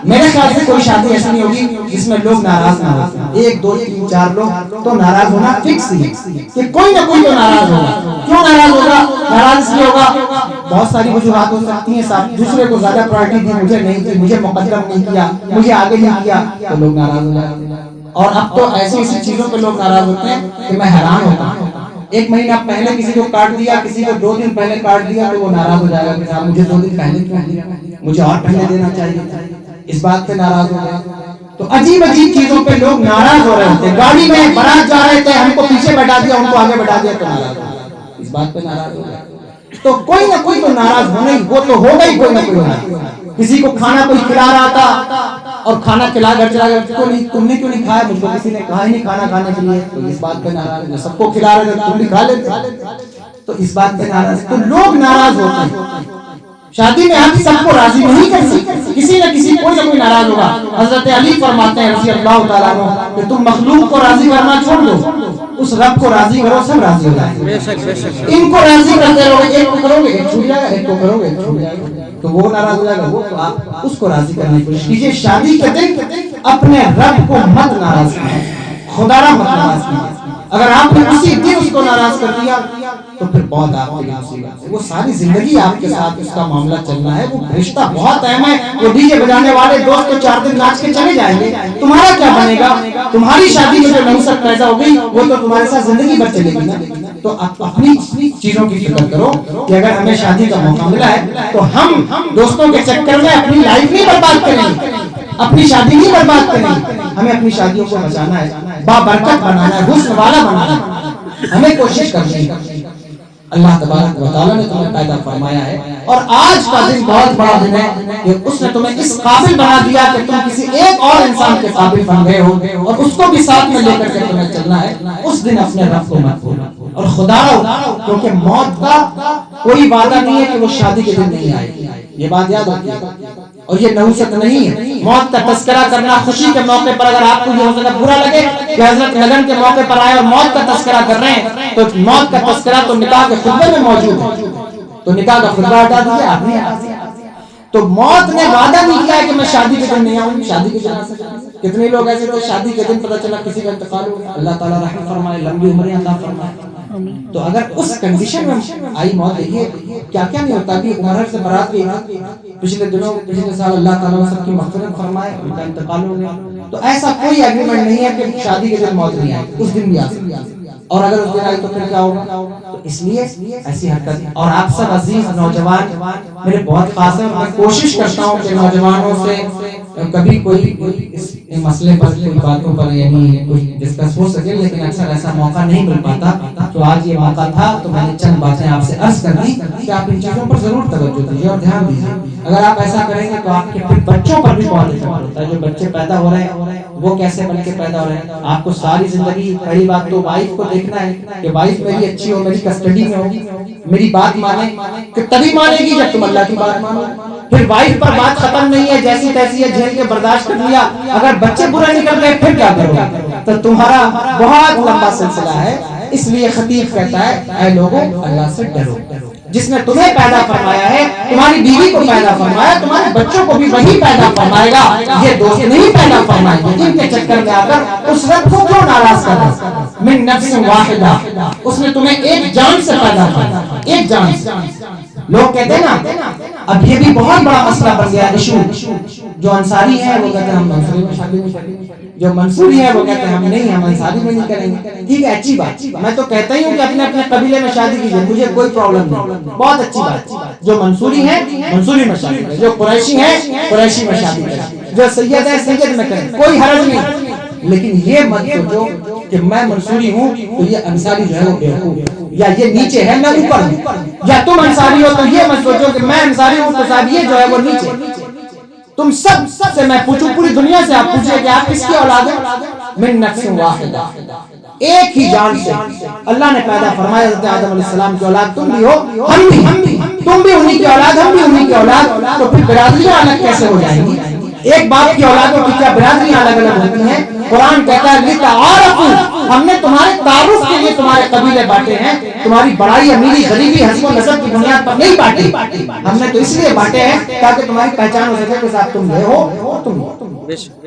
میرے خیال سے کوئی شادی ایسی نہیں ہوگی جس میں لوگ ناراض نہ ہو۔ 1 2 3 4 لوگ تو ناراض ہونا فکس ہی کہ کوئی نہ کوئی تو ناراض ہوگا۔ کیوں ناراض ہوگا؟ ناراض اس لیے ہوگا، بہت ساری وجوہات ہو سکتی ہیں، صاحب دوسرے کو زیادہ پرائرٹی دی، مجھے نہیں دی، مجھے مقدم نہیں کیا، مجھے آگے نہیں کیا، تو لوگ ناراض ہو جاتے ہیں۔ اور اب تو ایسی ایسی چیزوں پہ لوگ ناراض ہوتے ہیں کہ میں حیران ہوتا ہوں۔ 1 مہینہ پہلے کسی کو کاٹ دیا، کسی کو 2 دن پہلے کاٹ دیا تو وہ ناراض ہو جائے گا کہ صاحب مجھے 2 دن پہلے کیوں دیا، مجھے اور پہلے دینا چاہیے، اس بات پہ ناراض ہو گیا۔ تو عجیب عجیب چیزوں پہ لوگ ناراض ہو رہے ہوتے ہیں. گاڑی میں بارات جا رہے تھے, ہم کو پیچھے بیٹھا دیا, ان کو آگے بیٹھا دیا, تو ناراض ہو گئے. اس بات پہ ناراض ہو گئے. تو کوئی نہ کوئی تو ناراض ہونا ہی, وہ تو ہوگا ہی کوئی نہ کوئی. کسی کو کھانا کوئی کھلا رہا تھا اور کھانا کھلا کر چلا گیا, تم نے کیوں نہیں کھایا؟ مجھ کو کسی نے کہا ہی نہیں کھانا کھانے کے لیے. تو اس بات پہ ناراض ہے. سب کو کھلا رہے تھے, تم بھی کھا لیتے, تو اس بات پہ ناراض. تو لوگ ناراض ہوتے ہیں. شادی میں ہم سب کو راضی نہیں کر سکتے, کسی نہ کسی کوئی نہ کوئی ناراض ہوگا. حضرت علی فرماتے ہیں رضی اللہ تعالیٰ عنہ کہ تم مخلوق کو راضی کرنا چھوڑ دو, اس رب کو راضی کرو, سب راضی ہو جائیں گے. ان کو راضی کرتے رہو گے, ایک کو کرو گے ایک چھوٹ جائے گا, ایک کو کرو گے ایک چھوٹ جائے گا, تو وہ ناراض ہو جائے گا. وہ تو آپ اس کو راضی کرنے کی کوشش کیجیے. شادی کے دن اپنے رب کو مت ناراض کیجیے, خدا را مت ناراض کیجیے. اگر آپ نے اسی دن اس کو ناراض کر دیا تو پھر بہت آپ کے لیے مصیبت ہے. وہ ساری زندگی آپ کے ساتھ اس کا معاملہ چلنا ہے. وہ رشتہ بہت اہم ہے. وہ ڈی جے بجانے والے دوست تو 4 دن ناچ کے چلے جائیں گے, تمہارا کیا بنے گا؟ تمہاری شادی میں جو نوسط پیدا ہوگی وہ تو تمہارے ساتھ زندگی بھر چلے گی نا. تو آپ اپنی چیزوں کی فکر کرو کہ اگر ہمیں شادی کا موقع ملا ہے تو ہم دوستوں کے چکر میں اپنی لائف نہیں برباد کریں, اپنی شادی نہیں برباد کریں. ہمیں اپنی شادیوں کو بچانا ہے, بابرکت بنانا ہے, حسن والا بنانا ہے. ہمیں کوشش کرنی ہے. اللہ تبارک و تعالیٰ نے تمہیں پیدا فرمایا ہے, اور آج کا دن بہت بڑا دن ہے کہ اس نے تمہیں اس قابل بنا دیا کہ تم کسی ایک اور انسان کے قابل بن گئے ہو, اور اس کو بھی ساتھ میں لے کر کے تمہیں چلنا ہے. اس دن اپنے رب کو مت بھولنا, اور خدا رو, کیونکہ موت کا کوئی وعدہ نہیں ہے کہ وہ شادی کے دن نہیں آئے گی. یہ بات یاد رکھیے. اور یہ نحوست نہیں ہے. موت کا تذکرہ کرنا خوشی کے موقع پر, اگر آپ کو یہ ہو سکتا برا لگے کہ حضرت لگن کے موقع پر آئے اور موت کا تذکرہ کر رہے ہیں, تو موت کا تذکرہ تو نکاح کے خطبے میں موجود ہے, تو نکاح کا خطبہ ہٹا دیجیے, آپ نہیں ہٹا. تو موت نے وعدہ نہیں کیا ہے کہ میں شادی کے دن نہیں آؤں گی, شادی کے دن. کتنے لوگ ایسے تھے شادی کے دن پتہ چلا کسی کا انتقال ہو گیا, اللہ تعالیٰ رحم فرمائے, لمبی عمریں عطا فرمائے. تو اگر اس کنڈیشن میں آئی موت, دیکھیے کیا کیا نہیں ہوتا. کہ عمر سے برات گئی پچھلے دنوں, پچھلے سال, اللہ تعالیٰ نے سب کی مغفرت فرمائے, ان کا انتقال ہو گیا. تو ایسا کوئی ایگریمنٹ نہیں ہے کہ شادی کے دن موت نہیں آئے, اس دن بھی آ سکتی ہے, اور اگر اس دن آئی تو پھر کیا ہوگا. تو اس لیے ایسی حرکت. اور آپ سب عزیز نوجوان میرے بہت خاص ہیں, میں کوشش کرتا ہوں کہ نوجوانوں سے کبھی کوئی اس مسئلے پر, کوئی باتوں پر یعنی کوئی ڈسکس ہو سکے, لیکن اکثر ایسا موقع نہیں مل پاتا. تو آج یہ موقع تھا, تو میں نے چند باتیں آپ سے عرض کر دی کہ آپ ان چیزوں پر ضرور توجہ دیجیے اور دھیان دیجیے. اگر آپ ایسا کریں گے تو آپ کے بچوں پر بھی بہت اثر پڑتا ہے. جو بچے پیدا ہو رہے ہیں وہ کیسے بن کے پیدا ہو رہے ہیں. آپ کو ساری زندگی پہلی بات تو وائف کو دیکھنا ہے کہ وائف میری اچھی ہو, میری کسٹڈی میں ہوگی, میری بات مانے, کہ تبھی مانے گی جب تم اللہ کی بات مانو. پھر وائف پر بات ختم نہیں ہے, جیسی تیسی ہے, جھیل کے برداشت کر لیا. اگر بچے برے نکل گئے پھر کیا کرو گے؟ تو تمہارا بہت لمبا سلسلہ ہے. اس لیے خطیب کہتا ہے اے لوگوں اللہ سے ڈرو. جس نے تمہیں پیدا فرمایا ہے, تمہاری بیوی کو پیدا فرمایا, تمہارے بچوں کو بھی وہی پیدا فرمائے گا. یہ دوست نہیں پیدا فرمائے گا جن کے چکر میں آ کر اس رب کو کیوں ناراض کر رہے. من نفس واحدہ, اس نے تمہیں ایک جان سے پیدا کیا, ایک جان سے. لوگ کہتے ہیں نا, اب یہ بھی بہت بڑا مسئلہ بن گیا ایشو. جو انصاری ہے وہ کہتے ہیں ہم منصوری میں شادی نہیں کریں گے, جو منصوری ہے وہ کہتے ہیں ہم نہیں, ہم انصاری میں نہیں کریں گے. ٹھیک ہے, اچھی بات. میں تو کہتا ہی ہوں کہ اپنے اپنے قبیلے میں شادی کیجیے, مجھے کوئی پرابلم نہیں, بہت اچھی بات. جو منصوری ہے منصوری میں شادی کریں, جو قریشی ہے قریشی میں شادی کریں, جو سید ہے سید میں کریں, کوئی حرج نہیں. لیکن یہ مت سوچو کہ میں منصوری ہوں تو یہ انصاری جو ہے وہ بیوقوف ہے, یا یہ نیچے ہے میں اوپر ہوں, یا تم انصاری ہو تو یہ مت سوچو کہ میں انصاری ہوں تو صاحب یہ جو ہے وہ نیچے. تم سب سے میں پوچھوں, پوری دنیا سے آپ پوچھیں کہ آپ کس کی اولاد ہیں. من نفس واحدہ, ایک ہی جان سے اللہ نے پیدا فرمایا. حضرت آدم علیہ السلام کی اولاد تم بھی ہو, ہم بھی, تم بھی انہی کی اولاد, ہم بھی انہی کی اولاد. تو پھر برادریاں الگ کیسے ہو جائیں گی؟ ایک باپ کی اولادوں کی کیا برادریاں الگ الگ ہوتی ہیں؟ قرآن کہتا ہے لتعارفوا, ہم نے تمہارے تعارف کے لیے تمہارے قبیلے بانٹے ہیں. تمہاری بڑائی, امیری, غریبی, حسب و نسب کی بنیاد پر نہیں بانٹے, ہم نے تو اس لیے بانٹے ہیں تاکہ تمہاری پہچان ہو سکے کہ صاحب تم یہ ہو تم ہو.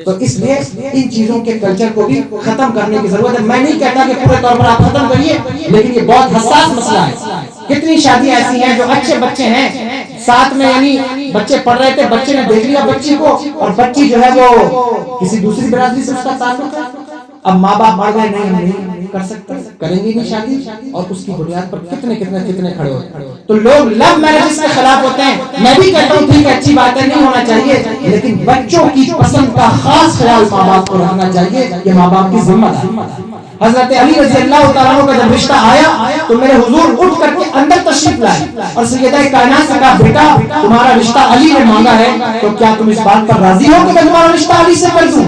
تو اس لیے ان چیزوں کے کلچر کو بھی ختم کرنے کی ضرورت ہے. میں نہیں کہتا کہ پورے طور پر آپ ختم کریے, لیکن یہ بہت حساس مسئلہ ہے. کتنی شادیاں ایسی ہیں جو اچھے بچے ہیں ساتھ میں, یعنی بچے پڑھ رہے تھے, بچے نے دیکھ لیا بچی کو, اور بچی جو ہے وہ کسی دوسری برادری سے اس کا تعلق ہے. اب ماں باپ مر گئے, نہیں کر سکتے کریں گے نہیں شادی, اور اس کی بنیاد پر کتنے کھڑے ہوتے ہیں. تو لوگ لو میرجز کے خلاف ہوتے ہیں. میں بھی کہتا ہوں ٹھیک ہے اچھی بات ہے, نہیں ہونا چاہیے, لیکن بچوں کی پسند کا خاص خیال ماں باپ کو رکھنا چاہیے. یہ ماں باپ کی ذمہ داری. حضرت علی رضی اللہ تعالیٰ عنہ کا جب رشتہ آیا تو میرے حضور اٹھ کر کے اندر تشریف لائے اور سیدہ کائنات سے کہا بیٹا تمہارا رشتہ علی نے مانگا ہے تو کیا تم اس بات پر راضی ہو کہ میں تمہارا رشتہ علی سے کر دوں؟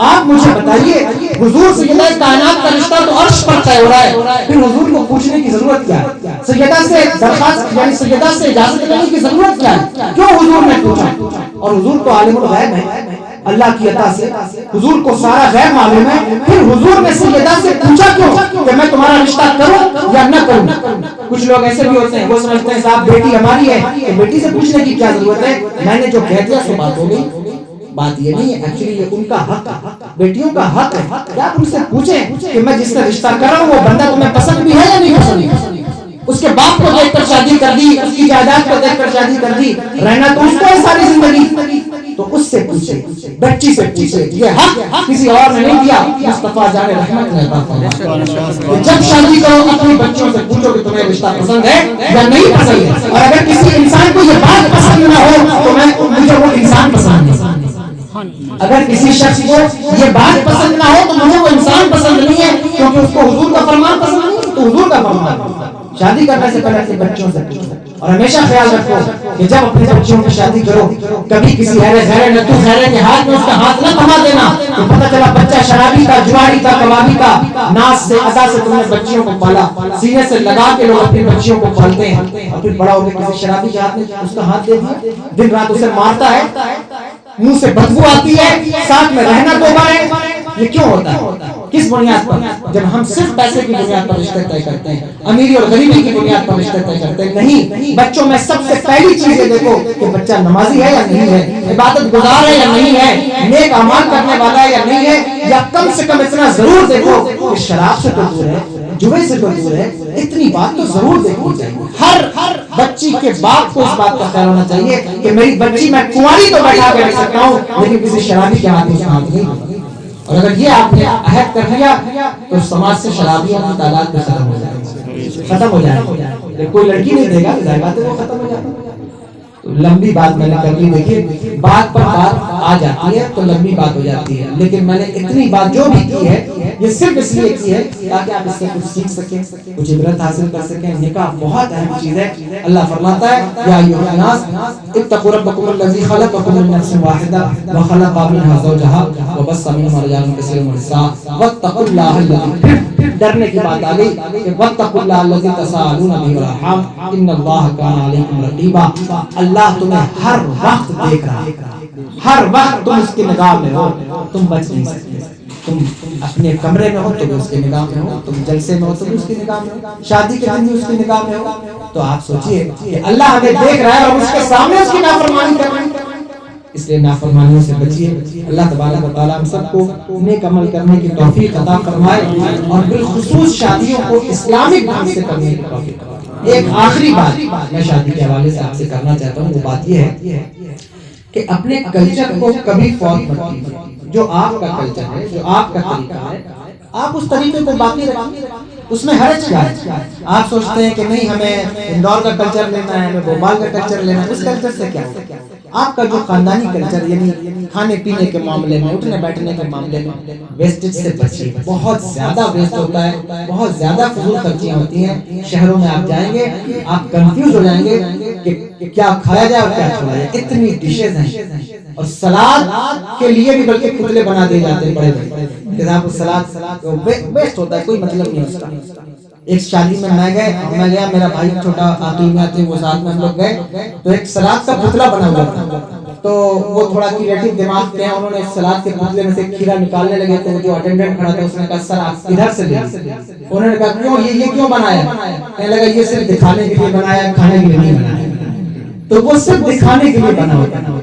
آپ مجھے بتائیے, حضور سیدہ کائنات کا رشتہ تو عرش پر طے ہو رہا ہے, پھر حضور کو پوچھنے کی ضرورت کیا ہے؟ سیدہ سے درخواست یعنی سیدہ سے اجازت لینے کی ضرورت کیا ہے؟ کیوں حضور نے پوچھا؟ اور حضور تو عالم الغیب ہے, اللہ کی عطا سے حضور کو سارا غیب معلوم ہے, پھر حضور نے سیدہ سے پوچھا کیوں کہ میں تمہارا رشتہ کروں یا نہ کروں؟ کچھ لوگ ایسے بھی ہوتے ہیں وہ سمجھتے ہیں صاحب بیٹی ہماری ہے تو بیٹی سے پوچھنے کی کیا ضرورت ہے, میں نے جو کہہ دیا سو بات ہو گئی. بات یہ نہیں ہے, ایکچولی یہ ان کا حق ہے, بیٹیوں کا حق ہے کہ آپ ان سے پوچھیں کہ میں جس سے رشتہ کر رہا ہوں وہ بندہ تمہیں پسند بھی ہے یا نہیں پسند. اس کے باپ کو دیکھ کر شادی کر دی, اس کی جائیداد کو دیکھ کر شادی کر دی, رہنا تو اس کو ہے ساری زندگی, تو اس سے پوچھے, بچی سے پوچھے. یہ حق کسی اور نے نہیں دیا, مصطفیٰ جان رحمت نے عطا فرمایا. جب شادی کرو اپنی بچیوں سے پوچھو کہ تمہیں رشتہ پسند ہے یا نہیں پسند ہے, اور اگر کسی انسان کو یہ بات پسند نہ ہو تو مجھے وہ انسان پسند نہیں. اگر کسی شخص کو یہ بات پسند نہ ہو تو مجھے وہ انسان پسند نہیں ہے, کیونکہ اس کو حضور کا فرمان پسند نہیں, تو حضور کا فرمان. شادی کرنے سے پہلے اپنے بچوں سے پوچھو, اور ہمیشہ خیال رکھو کہ جب اپنے بچوں کی شادی کرو کبھی کسی نتو خیرے کے ہاتھ میں اس کا ہاتھ نہ تھما دینا تو پتہ چلا بچہ شرابی کا, جواری کا, کبابی کا. ناز سے ادا سے تم نے بچیوں کو پالا, سینے سے لگا کے لوگ اپنی بچیوں کو پالتے ہیں, اور پھر بڑا ہو کے کسی شرابی کے ہاتھ میں اس کا ہاتھ دے دیا, دن رات اسے مارتا ہے, منہ سے بدبو آتی ہے, ساتھ میں رہنا توبہ ہے. یہ کیوں ہوتا ہے؟ کس بنیاد پر؟ جب ہم صرف پیسے کی بنیاد پر رشتے طے کرتے ہیں, امیری اور غریبی کی بنیاد پر رشتے طے کرتے ہیں. نہیں, بچوں میں سب سے پہلی چیز یہ دیکھو کہ بچہ نمازی ہے یا نہیں ہے, عبادت گزار ہے یا نہیں ہے, نیک اعمال کرنے والا ہے یا نہیں ہے, یا کم سے کم اتنا ضرور دیکھو کہ شراب سے تو دور ہے, جوے سے تو دور ہے. اتنی بات تو ضرور دیکھنی چاہیے. ہر بچی کے باپ کو اس بات کا خیال ہونا چاہیے کہ میری بچی میں کنواری تو بیٹھا کے رکھ سکتا ہوں لیکن کسی شرابی کے ہاتھ میں ہاتھ نہیں. اور اگر یہ آپ نے عہد کر لیا تو سماج سے شرابیوں کی تعداد میں ختم ہو جائے گا. کوئی لڑکی نہیں دے گا, ظاہر بات ہے وہ ختم ہو جائے گا. تو لمبی بات میں نے کر لی. دیکھیے بات پر بات آ جاتی ہے تو لمبی بات ہو جاتی ہے, لیکن میں نے اتنی بات جو بھی کی ہے یہ صرف اس لیے کی ہے تاکہ آپ اس سے کچھ سیکھ سکیں, کچھ عبرت حاصل کر سکیں. نکاح بہت اہم چیز ہے. اللہ فرماتا ہے یا ایھا الناس اتقوا ربکم الذی خلقکم من نفس واحدہ وخلق منها زوجها وبث منهما رجالا کثیرا ونساء واتقوا اللہ الذی, ڈرنے کی بات آ گئی کہ واتقوا اللہ الذی تساءلون به والارحام ان اللہ کان علیکم رقیبا. اللہ تمہیں ہر وقت دیکھ رہا ہے, ہر وقت تم اس کی نگاہ میں ہو, تم بچ نہیں سکتے. تم اپنے کمرے میں ہو تو اس کی نگاہ میں ہو, تم جلسے میں ہو تو اس کی نگاہ میں ہو, شادی کے دن بھی اس کی نگاہ میں ہو. تو آپ سوچئے کہ اللہ ہمیں دیکھ رہا ہے اور اس کے سامنے اس کی نافرمانی کر رہے ہیں, اس لیے نافرمانیوں سے بچیے. اللہ تبارک و تعالیٰ ہم سب کو نیک عمل کرنے کی توفیق عطا فرمائے اور بالخصوص شادیوں کو اسلامک ڈھنگ سے کرنے کی توفیق فرمائے. ایک آخری بات میں شادی کے حوالے سے آپ سے کرنا چاہتا ہوں, وہ بات یہ ہے کہ اپنے کلچر کو کبھی فوت مت کیجیے. جو آپ کا کلچر ہے, جو آپ کا طریقہ ہے, آپ اس طریقے کو باقی رکھیے, اس میں حرج کیا ہے؟ آپ سوچتے ہیں کہ نہیں ہمیں اندور کا کلچر لینا ہے, ہمیں بھوپال کا کلچر لینا ہے, اس کلچر سے کیا ہے؟ آپ کا جو خاندانی کلچر یعنی کھانے پینے کے معاملے میں, اٹھنے بیٹھنے کے معاملے میں ویسٹیج سے بچیے. بہت زیادہ ویسٹ ہوتا ہے, بہت زیادہ فضول خرچیاں ہوتی ہیں. شہروں میں آپ جائیں گے آپ کنفیوز ہو جائیں گے کہ کیا کھایا جائے اور کیا چھوڑا جائے. اتنی ڈشز ہیں, اور سلاد کے لیے بھی بلکہ پتلے بنا دیے جاتے ہیں بڑے بڑے کہ صاحب سلاد ویسٹ ہوتا ہے, کوئی مطلب نہیں اس کا. ایک شادی میں میں گیا, میرا بھائی چھوٹا عقیل میں تھے, وہ ساتھ میں ہم لوگ گئے تو ایک سلاد کا پتلا بنا ہوا تھا. تو وہ تھوڑا کریٹو دماغ کے ہیں, انہوں نے سلاد کے پتلے میں سے کھیرا نکالنے لگے تو جو اٹینڈنٹ کھڑا تھا اس نے کہا سر آپ ادھر سے لے. انہوں نے کہا کیوں, یہ کیوں بنایا؟ کہنے لگا یہ صرف دکھانے کے لیے بنایا, کھانے کے لیے نہیں بنایا. تو وہ صرف دکھانے کے لیے بنا ہوتا ہے,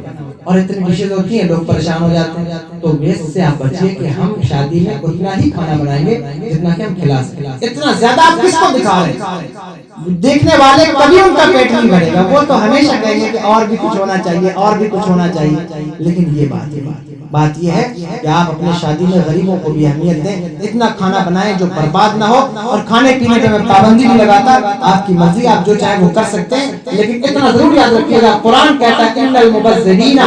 اور اتنی ڈشز ہوتی ہیں لوگ پریشان ہو جاتے ہیں. تو تو ویسٹ سے آپ بچیے کہ ہم شادی میں اتنا ہی کھانا بنائیں گے جتنا کہ ہم کھلا سکیں. اتنا زیادہ آپ کس کو دکھا رہے ہیں؟ دیکھنے والے کبھی ان کا پیٹ نہیں بھرے گا. وہ تو ہمیشہ کہیں گے کہ اور بھی کچھ ہونا چاہیے، اور بھی کچھ ہونا چاہیے. لیکن یہ بات یہ ہے کہ آپ اپنے شادی میں غریبوں کو بھی اہمیت دیں. اتنا کھانا بنائیں جو برباد نہ ہو. اور کھانے پینے پہ میں پابندی نہیں لگاتا، آپ کی مرضی، آپ جو چاہیں وہ کر سکتے ہیں. لیکن اتنا ضرور یاد رکھیے گا، قرآن کہتا ہے ان المبذرین،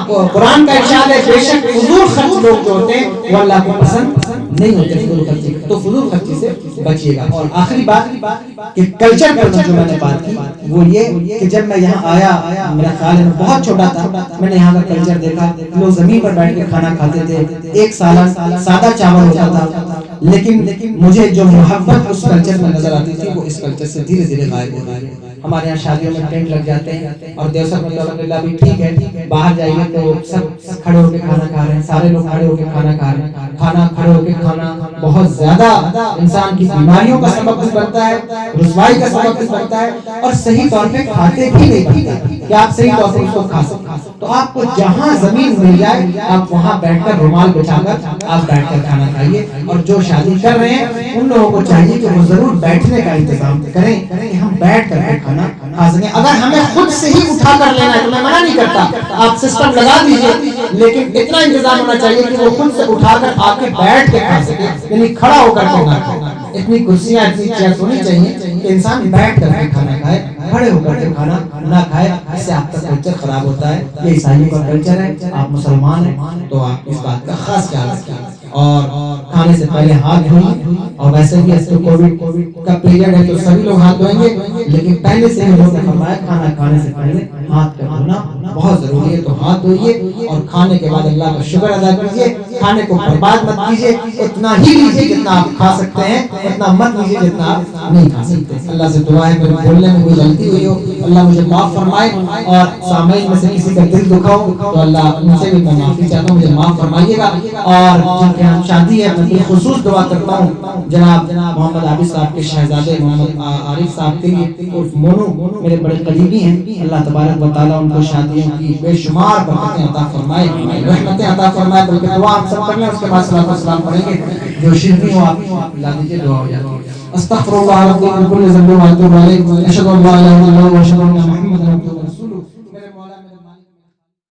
قرآن کا ارشاد ہے بے شک فضول خرچ لوگ جو ہوتے ہیں وہ اللہ کو پسند نہیں ہوتے فضول خرچی. تو فضول خرچی سے بچیے گا. اور آخری بات کہ کلچر پر جو میں نے بات کی وہ یہ کہ جب میں یہاں آیا، میرا خیال ہے میں بہت چھوٹا تھا، میں نے یہاں کا کلچر دیکھا. لوگ زمین پر بیٹھ کے کھانا کھاتے تھے، ایک سالن سادہ چاول ہوتا تھا. لیکن مجھے جو محبت اس کلچر میں نظر آتی تھی وہ اس کلچر سے دھیرے دھیرے غائب ہو رہی ہے. ہمارے یہاں شادیوں میں ٹینٹ لگ جاتے ہیں، اور دیوسر میں تو الحمدللہ بھی ٹھیک ہے. باہر جائیے تو سب کھڑے ہو کے کھانا کھا رہے ہیں، سارے لوگ کھڑے ہو کے کھانا کھا رہے ہیں. کھانا کھڑے ہو کے کھانا بہت زیادہ انسان کی بیماریوں کا سبب بھی بنتا ہے، رسوائی کا سبب بھی بنتا ہے. اور صحیح طور پہ کھاتے بھی نہیں بنتے کہ آپ صحیح طور پہ اس کو کھا سکیں. تو آپ کو جہاں زمین مل جائے آپ وہاں بیٹھ کر رومال بچھا کر آپ بیٹھ کر کھانا کھائیے. اور جو شادی کر رہے ہیں ان لوگوں کو چاہیے کہ وہ ضرور بیٹھنے کا انتظام کریں کہ ہم بیٹھ کر کے کھانا کھا سکیں. اگر ہمیں خود سے ہی اٹھا کر لینا ہے تو میں منع نہیں کرتا، آپ سسٹم لگا دیجئے، لیکن اتنا انتظام ہونا چاہیے کہ وہ خود سے اٹھا کر آ کے بیٹھ کے کھا سکے، یعنی کھڑا ہو کر کے نہ کھائے. اتنی کرسیاں اتنی چیئرز ہونی چاہیے کہ انسان بیٹھ کر کے کھانا کھائے، کھڑے ہو کر کے کھانا نہ کھائے. اس سے آپ کا کلچر خراب ہوتا ہے. یہ عیسائیوں کا کلچر ہے، آپ مسلمان ہیں تو آپ اس بات کا خاص خیال رکھیں. اور کھانے سے پہلے ہاتھ دھوئیں. اور ویسے بھی اس کووڈ کا پیریڈ ہے تو سبھی لوگ ہاتھ دھوئیں گے، لیکن پہلے سے ہم لوگوں نے فرمایا کھانا کھانے سے پہلے ہاتھ کا دھونا بہت ضروری ہے. تو ہاتھ دھوئیے اور کھانے کے بعد اللہ کا شکر ادا کیجیے. کھانے کو برباد مت کیجیے، اتنا ہی لیجیے جتنا آپ کھا سکتے ہیں، اتنا مت لیجیے جتنا آپ نہیں کھا سکتے. اللہ سے دعا ہے میرے بولنے میں کوئی غلطی ہوئی ہو اللہ مجھے معاف فرمائے، اور سامعین میں سے کسی کا دل دکھا ہو تو اللہ ان سے بھی میں معافی چاہتا ہوں، مجھے معاف فرمائیے گا. اور جن کے یہاں شادی ہے میں خصوص دعا کرتا ہوں جناب محمد عابد صاحب کے شہزادے محمد عارف صاحب کے لیے، مونو میرے بڑے قریبی ہیں. اللہ تبارک و تعالیٰ ان کو شادیوں کی بے شمار برکتیں عطا فرمائے، رحمتیں عطا فرمائے. بلکہ دعا ہم سب کریں، اس کے بعد صلاۃ و سلام پڑھیں گے. جو شرکی ہو آپ لا دیجیے، دعا ہو جاتی ہے. استغفر اللہ ربی من کل ذنب و اتوب الیہ، اشہد ان لا الہ الا اللہ و اشہد ان محمدا عبدہ و رسولہ.